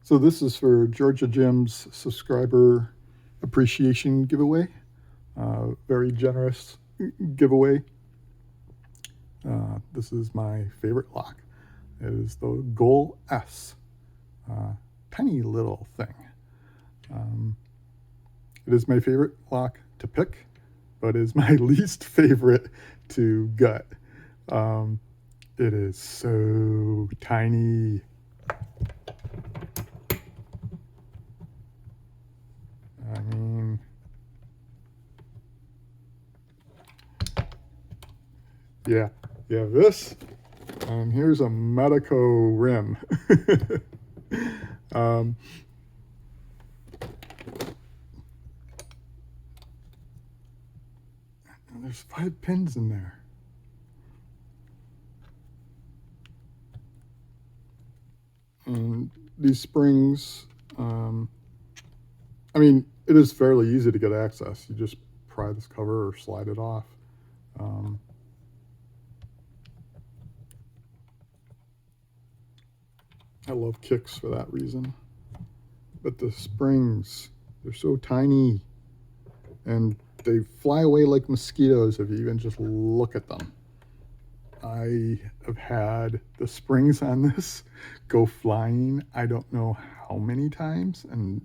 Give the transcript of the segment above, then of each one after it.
So this is for Georgia Jim's subscriber appreciation giveaway. Very generous giveaway. This is my favorite lock. It is the Goal S. Tiny little thing. It is my favorite lock to pick, but is my least favorite to gut. It is so tiny. I mean, yeah, this, and here's a Medico rim. um, there's 5 pins in there. And these springs, I mean, it is fairly easy to get access. You just pry this cover or slide it off. I love kicks for that reason. But the springs, they're so tiny, and they fly away like mosquitoes if you even just look at them. I have had the springs on this go flying I don't know how many times, and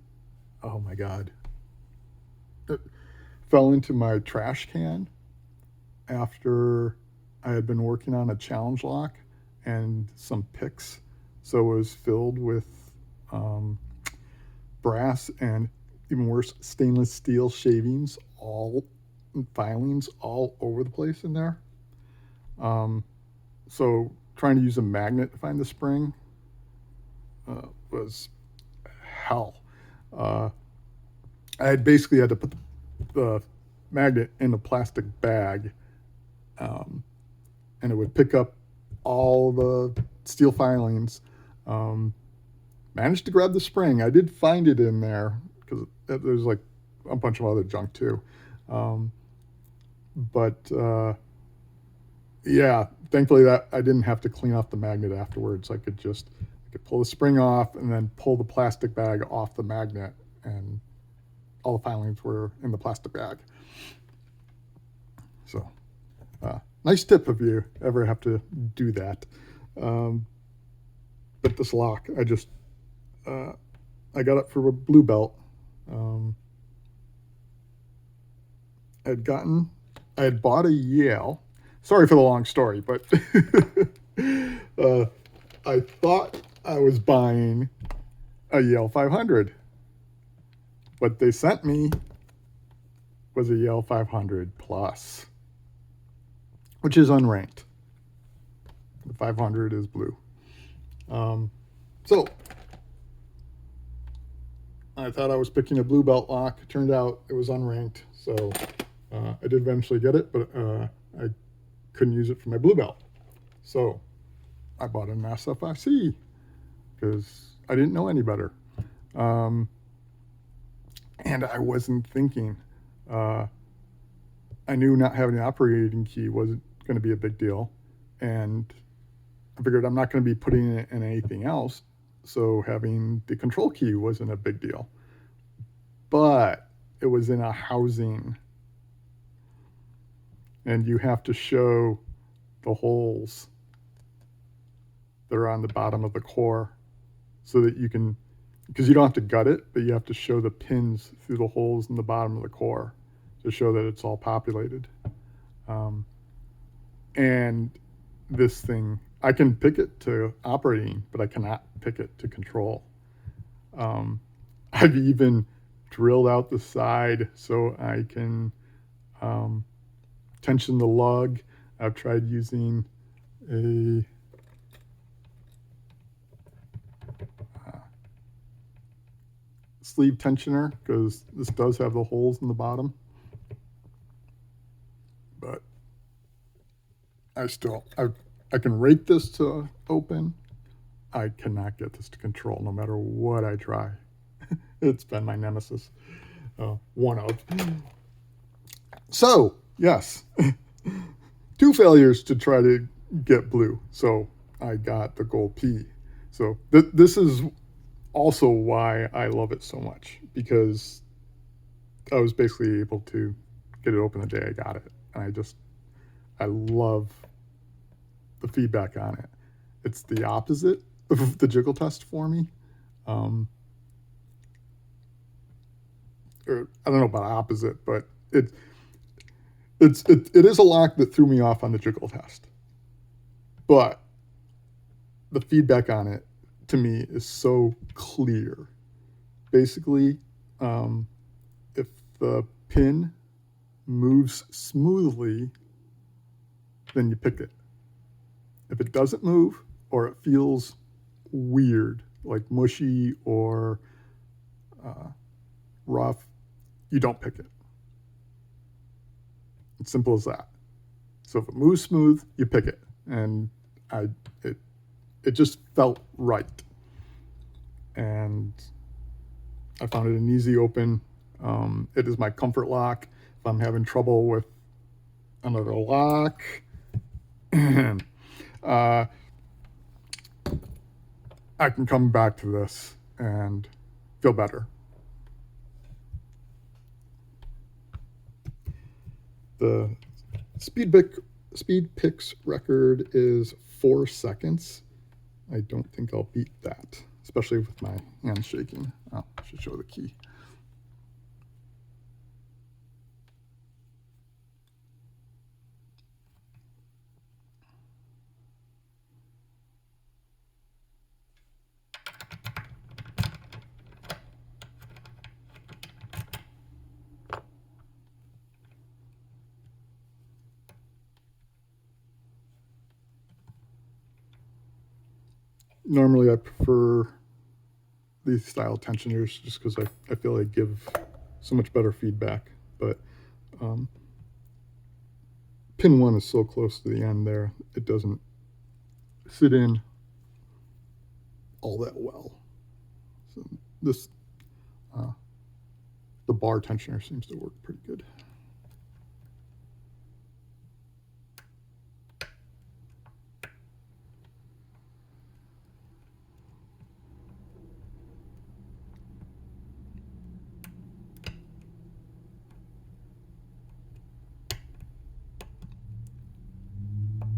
oh my God. It fell into my trash can after I had been working on a challenge lock and some picks. So it was filled with brass and, even worse, stainless steel shavings, all filings all over the place in there. So trying to use a magnet to find the spring was hell. I had basically had to put the magnet in a plastic bag, and it would pick up all the steel filings. Managed to grab the spring. I did find it in there because there's like a bunch of other junk too. But yeah, thankfully that I didn't have to clean off the magnet afterwards. I could pull the spring off and then pull the plastic bag off the magnet, and all the filings were in the plastic bag. So, nice tip if you ever have to do that. But this lock, I got it for a blue belt. I had bought a Yale. Sorry for the long story, but I thought I was buying a Yale 500. What they sent me was a Yale 500 Plus, which is unranked. The 500 is blue. So I thought I was picking a blue belt lock. It turned out it was unranked. So I did eventually get it, but I couldn't use it for my blue belt. So I bought an SFIC because I didn't know any better. And I wasn't thinking. I knew not having an operating key wasn't going to be a big deal. And I figured I'm not going to be putting it in anything else. So having the control key wasn't a big deal. But it was in a housing. And you have to show the holes that are on the bottom of the core so that you can, because you don't have to gut it, but you have to show the pins through the holes in the bottom of the core to show that it's all populated. And this thing, I can pick it to operating, but I cannot pick it to control. I've even drilled out the side so I can tension the lug. I've tried using a sleeve tensioner because this does have the holes in the bottom. But I can rake this to open. I cannot get this to control no matter what I try. It's been my nemesis. One of. So, yes. 2 failures to try to get blue. So I got the gold P. So this is also why I love it so much, because I was basically able to get it open the day I got it. And I love the feedback on it. It's the opposite of the jiggle test for me. Um, or I don't know about opposite, but it is a lock that threw me off on the jiggle test. But the feedback on it to me is so clear. Basically, if the pin moves smoothly, then you pick it. If it doesn't move or it feels weird, like mushy or rough, you don't pick it. It's simple as that. So if it moves smooth, you pick it. And I it it just felt right. And I found it an easy open. It is my comfort lock. If I'm having trouble with another lock, uh, I can come back to this and feel better. The speed picks record is 4 seconds. I don't think I'll beat that, especially with my hands shaking. Oh, I should show the key. Normally I prefer these style tensioners just because I feel they give so much better feedback. But um, pin 1 is so close to the end there, it doesn't sit in all that well. So this, the bar tensioner seems to work pretty good.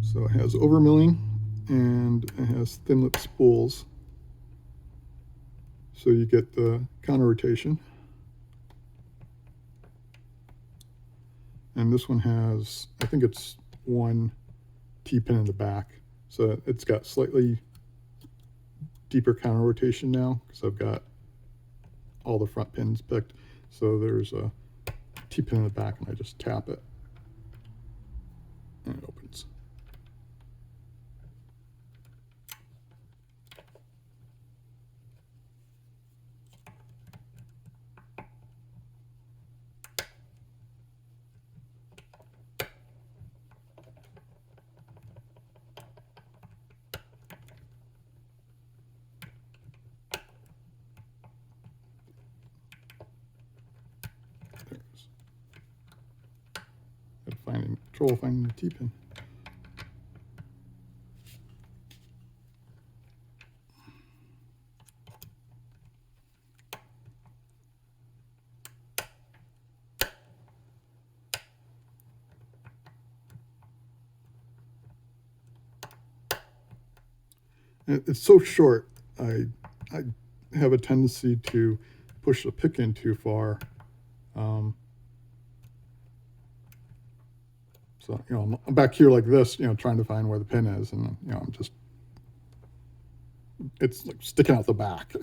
So it has overmilling and it has thin lip spools. So you get the counter rotation. And this one has, I think it's 1 T-pin in the back. So it's got slightly deeper counter rotation now because I've got all the front pins picked. So there's a T-pin in the back and I just tap it and it opens. Finding the T-pin. It's so short. I have a tendency to push the pick in too far. So, I'm back here like this, trying to find where the pin is, and, I'm just, it's like sticking out the back.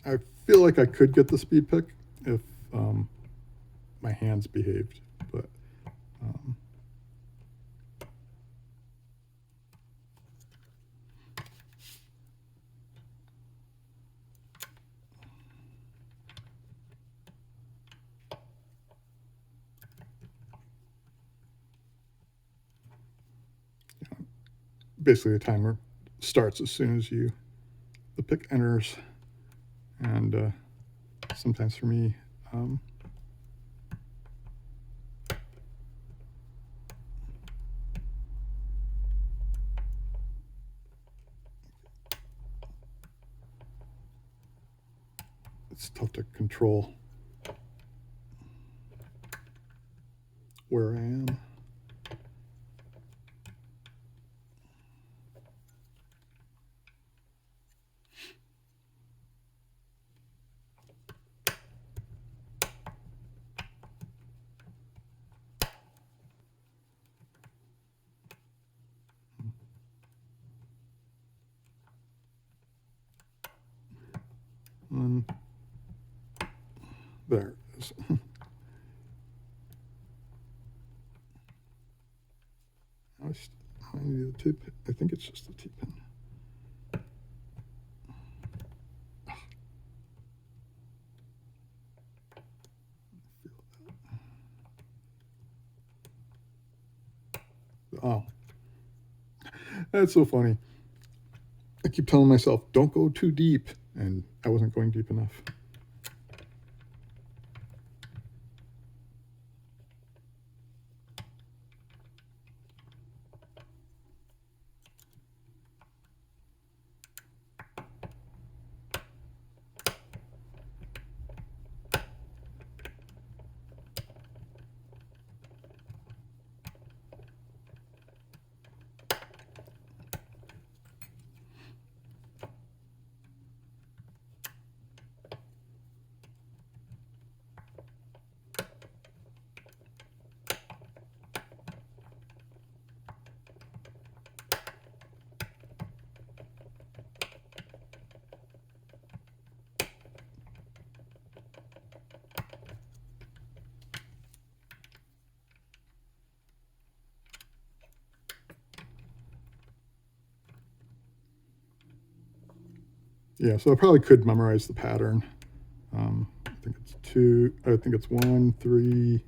I feel like I could get the speed pick if my hands behaved, but basically the timer starts as soon as the pick enters, and sometimes for me, it's tough to control where I am. And there it is. I need a tip. I think it's just a T-pin. Oh, that's so funny. I keep telling myself, don't go too deep, and I wasn't going deep enough. Yeah, so I probably could memorize the pattern. I think it's 2, I think it's 1, 3,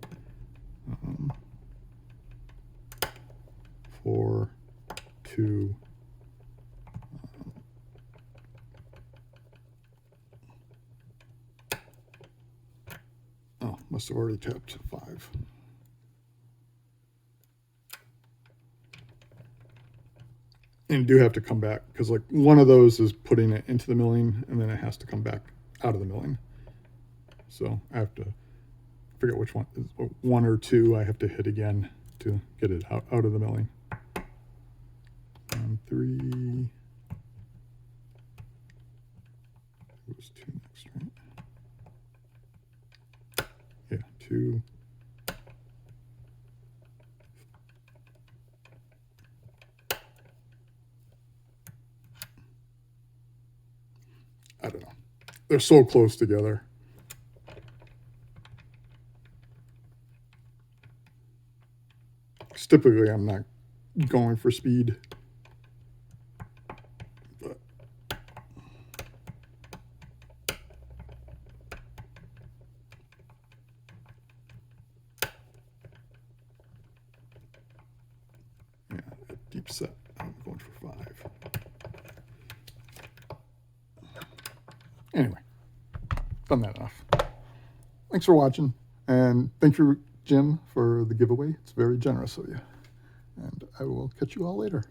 4, 2. Oh, must have already tapped 5. And you do have to come back, because like one of those is putting it into the milling, and then it has to come back out of the milling. So I have to figure out which one is 1 or 2 I have to hit again to get it out of the milling. 3. It was 2 next, right? Yeah, 2. I don't know. They're so close together. Typically, I'm not going for speed. But yeah, at deep set, I'm going for 5. Anyway, done that enough. Thanks for watching, and thank you, Jim, for the giveaway. It's very generous of you. And I will catch you all later.